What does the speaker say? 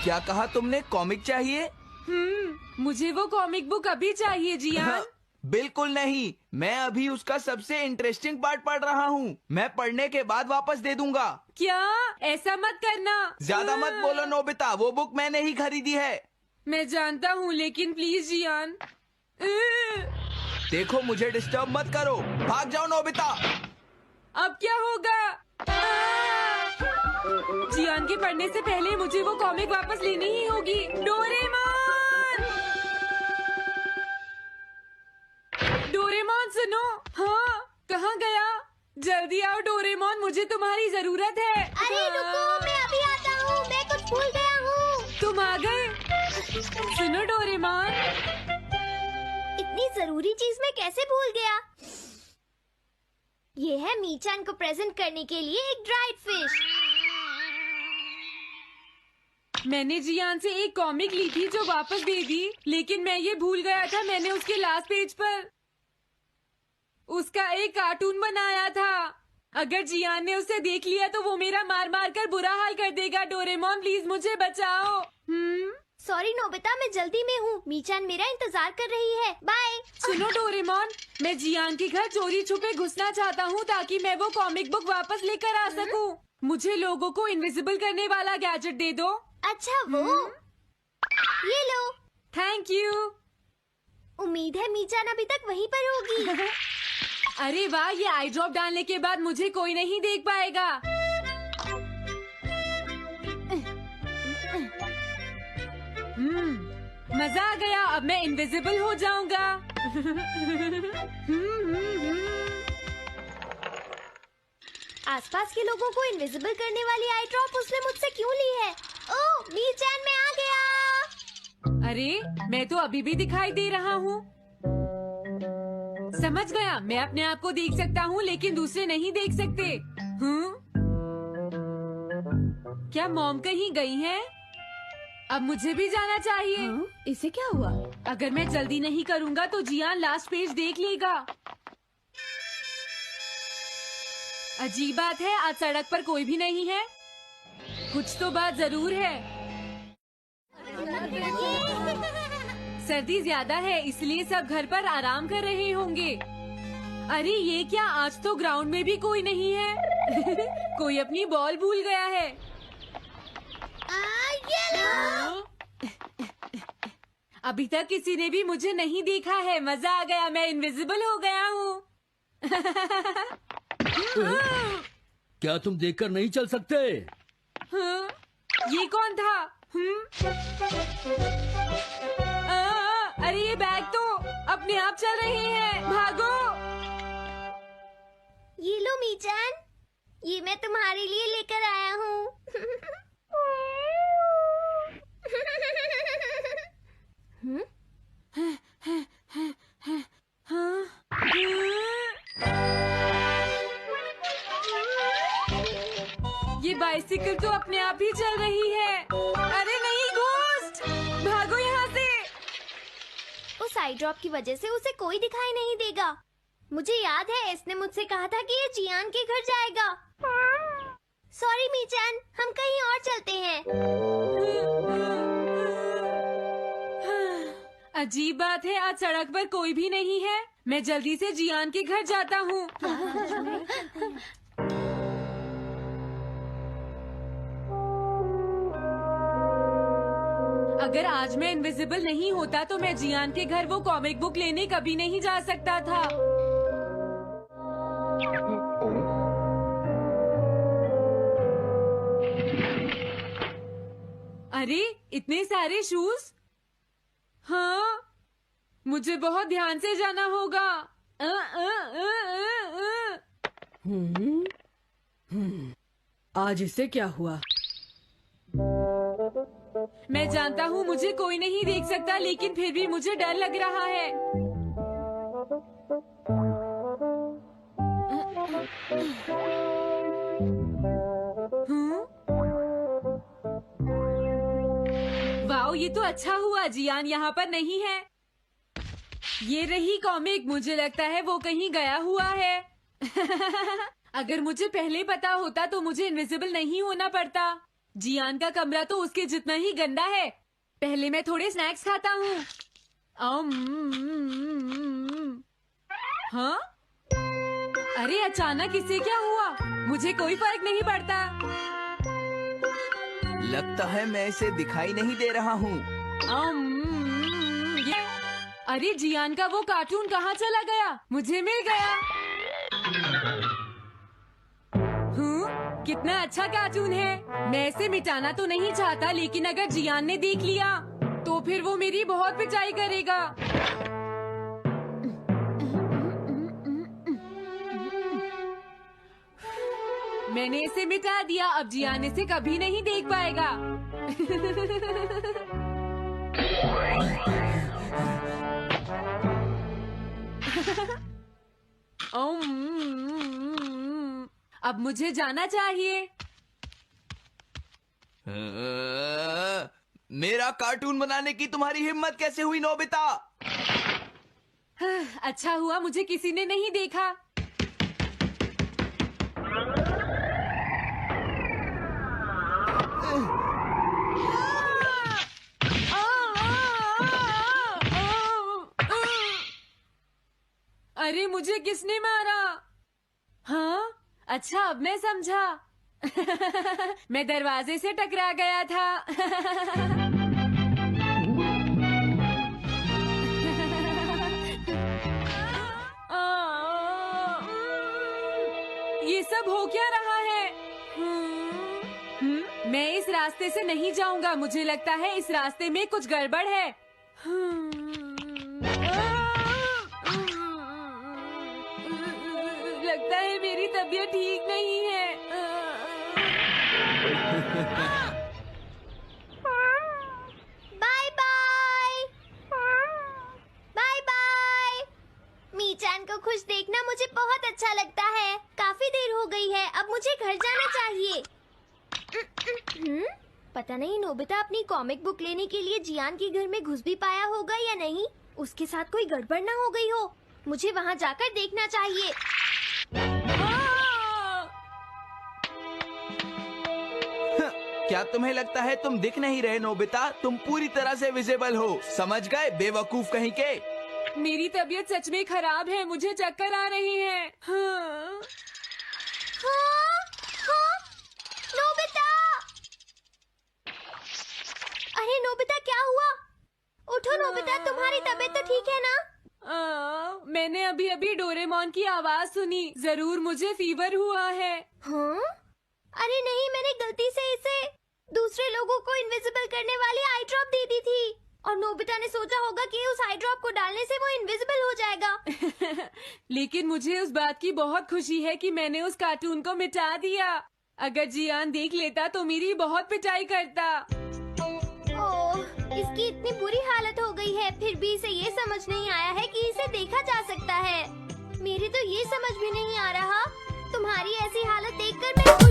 क्या कहा तुमने? कॉमिक चाहिए? मुझे वो कॉमिक बुक अभी चाहिए जियान। बिल्कुल नहीं, मैं अभी उसका सबसे इंटरेस्टिंग पार्ट पढ़ रहा हूँ। मैं पढ़ने के बाद वापस दे दूंगा। क्या? ऐसा मत करना। ज्यादा मत बोलो नोबिता, वो बुक मैंने ही खरीदी है। मैं जानता हूँ, लेकिन प्लीज जियान। देखो, मुझे डिस्टर्ब मत करो। भाग जाओ नोबिता। अब क्या होगा? जियान के पढ़ने से पहले मुझे वो कॉमिक वापस लेनी ही होगी। डोरेमोन! डोरेमोन सुनो। हाँ, कहाँ गया? जल्दी आओ डोरेमोन, मुझे तुम्हारी जरूरत है। अरे रुको, मैं अभी आता हूँ। मैं कुछ भूल गया हूँ। तुम आ गए? सुनो डोरेमोन। इतनी जरूरी चीज मैं कैसे भूल गया? ये है मीचान को प्रेजेंट करने के लिए एक ड्राइड फिश। मैंने जियान से एक कॉमिक ली थी जो वापस दे दी, लेकिन मैं ये भूल गया था मैंने उसके लास्ट पेज पर उसका एक कार्टून बनाया था। अगर जियान ने उसे देख लिया तो वो मेरा मार मार कर बुरा हाल कर देगा। डोरेमोन प्लीज मुझे बचाओ। सॉरी नोबिता, मैं जल्दी में हूँ। मीचान मेरा इंतजार कर रही है। बाय। सुनो डोरेमोन, मैं जियान के घर चोरी छुपे घुसना चाहता हूँ ताकि मैं वो कॉमिक बुक वापस लेकर आ सकूँ। मुझे लोगों को इनविजिबल करने वाला गैजेट दे दो। अच्छा वो ये लो। Thank you. उम्मीद है मीचान अभी तक वहीं पर होगी। अरे वाह, ये आई ड्रॉप डालने के बाद मुझे कोई नहीं देख पाएगा। मजा आ गया, अब मैं इनविजिबल हो जाऊंगा। आसपास के लोगों को इनविजिबल करने वाली आई ड्रॉप उसने मुझसे क्यों ली है? ओह, मीचान मैं आ गया। अरे, मैं तो अभी भी दिखाई दे रहा हूँ। समझ गया, मैं अपने आप को देख सकता हूँ लेकिन दूसरे नहीं देख सकते। क्या मॉम कहीं गई हैं? अब मुझे भी जाना चाहिए। इसे क्या हुआ? अगर मैं जल्दी नहीं करूँगा तो जियान लास्ट पेज देख लेगा। अजीब बात है, आज सड़क पर कोई भी नहीं है। कुछ तो बात जरूर है। सर्दी ज्यादा है इसलिए सब घर पर आराम कर रहे होंगे। अरे ये क्या, आज तो ग्राउंड में भी कोई नहीं है। कोई अपनी बॉल भूल गया है। अभी तक किसी ने भी मुझे नहीं देखा है। मजा आ गया, मैं इनविजिबल हो गया हूँ। क्या तुम देखकर नहीं चल सकते? ये कौन था? अरे ये बैग तो अपने आप चल रहे हैं। भागो। ये लो मीचान, ये मैं तुम्हारे लिए लेकर आया हूँ। ये बाइसिकल तो अपने आप ही चल रही है। अरे नहीं, घोस्ट! भागो यहाँ से। उस आई ड्रॉप की वजह से उसे कोई दिखाई नहीं देगा। मुझे याद है इसने मुझसे कहा था कि ये जियान के घर जाएगा। सॉरी मीचान, हम कहीं और चलते हैं। अजीब बात है, आज सड़क पर कोई भी नहीं है। मैं जल्दी से जियान के घर जाता हूँ। अगर आज मैं इनविजिबल नहीं होता तो मैं जियान के घर वो कॉमिक बुक लेने कभी नहीं जा सकता था। अरे इतने सारे शूज। हाँ, मुझे बहुत ध्यान से जाना होगा। आज इसे क्या हुआ? मैं जानता हूँ मुझे कोई नहीं देख सकता, लेकिन फिर भी मुझे डर लग रहा है। वाओ, ये तो अच्छा हुआ जियान यहाँ पर नहीं है। ये रही कॉमिक, मुझे लगता है वो कहीं गया हुआ है। अगर मुझे पहले पता होता तो मुझे इनविजिबल नहीं होना पड़ता। जियान का कमरा तो उसके जितना ही गंदा है। पहले मैं थोड़े स्नैक्स खाता हूँ। हाँ? अरे अचानक इससे क्या हुआ? मुझे कोई फर्क नहीं पड़ता। लगता है मैं इसे दिखाई नहीं दे रहा हूँ। अरे जियान का वो कार्टून कहाँ चला गया? मुझे मिल गया। कितना अच्छा कार्टून है। मैं इसे मिटाना तो नहीं चाहता, लेकिन अगर जियान ने देख लिया तो फिर वो मेरी बहुत पिटाई करेगा। मैंने इसे मिटा दिया। अब जियान इसे कभी नहीं देख पाएगा। अब मुझे जाना चाहिए। मेरा कार्टून बनाने की तुम्हारी हिम्मत कैसे हुई नोबिता? अच्छा हुआ मुझे किसी ने नहीं देखा। अरे मुझे किसने मारा? हाँ, अच्छा अब मैं समझा। मैं दरवाजे से टकरा गया था। ये सब हो क्या रहा है? मैं इस रास्ते से नहीं जाऊंगा। मुझे लगता है इस रास्ते में कुछ गड़बड़ है। लगता है मेरी तबीयत ठीक नहीं है। Bye bye. Bye bye. मीचान को खुश देखना मुझे बहुत अच्छा लगता है। काफी देर हो गई है, अब मुझे घर जाना चाहिए। पता नहीं नोबिता अपनी कॉमिक बुक लेने के लिए जियान के घर में घुस भी पाया होगा या नहीं। उसके साथ कोई गड़बड़ ना हो गई हो। मुझे वहाँ जाकर देखना चाहिए। क्या तुम्हें लगता है तुम दिख नहीं रहे नोबिता? तुम पूरी तरह से विजिबल हो। समझ गए बेवकूफ कहीं के? मेरी तबीयत सच में खराब है। मुझे चक्कर आ रही है। हाँ। नोबिता! अरे नोबिता क्या हुआ? उठो नोबिता, तुम्हारी तबीयत तो ठीक है ना? मैंने अभी अभी डोरेमोन की आवाज सुनी। जरूर मुझे फीवर हुआ है। हाँ? अरे नहीं, मैंने गलती से इसे दूसरे लोगों को इनविजिबल करने वाली आई ड्रॉप दे दी थी और नोबिता ने सोचा होगा कि उस आई ड्रॉप को डालने से वो इनविजिबल हो जाएगा। लेकिन मुझे उस बात की बहुत खुशी है कि मैंने उस कार्टून को मिटा दिया। अगर जियान देख लेता तो मेरी बहुत पिटाई करता। ओह, इसकी इतनी बुरी हालत हो गई है, फिर भी इसे ये समझ नहीं आया है कि इसे देखा जा सकता है। मेरे तो ये समझ भी नहीं आ रहा। तुम्हारी ऐसी हालत देखकर मैं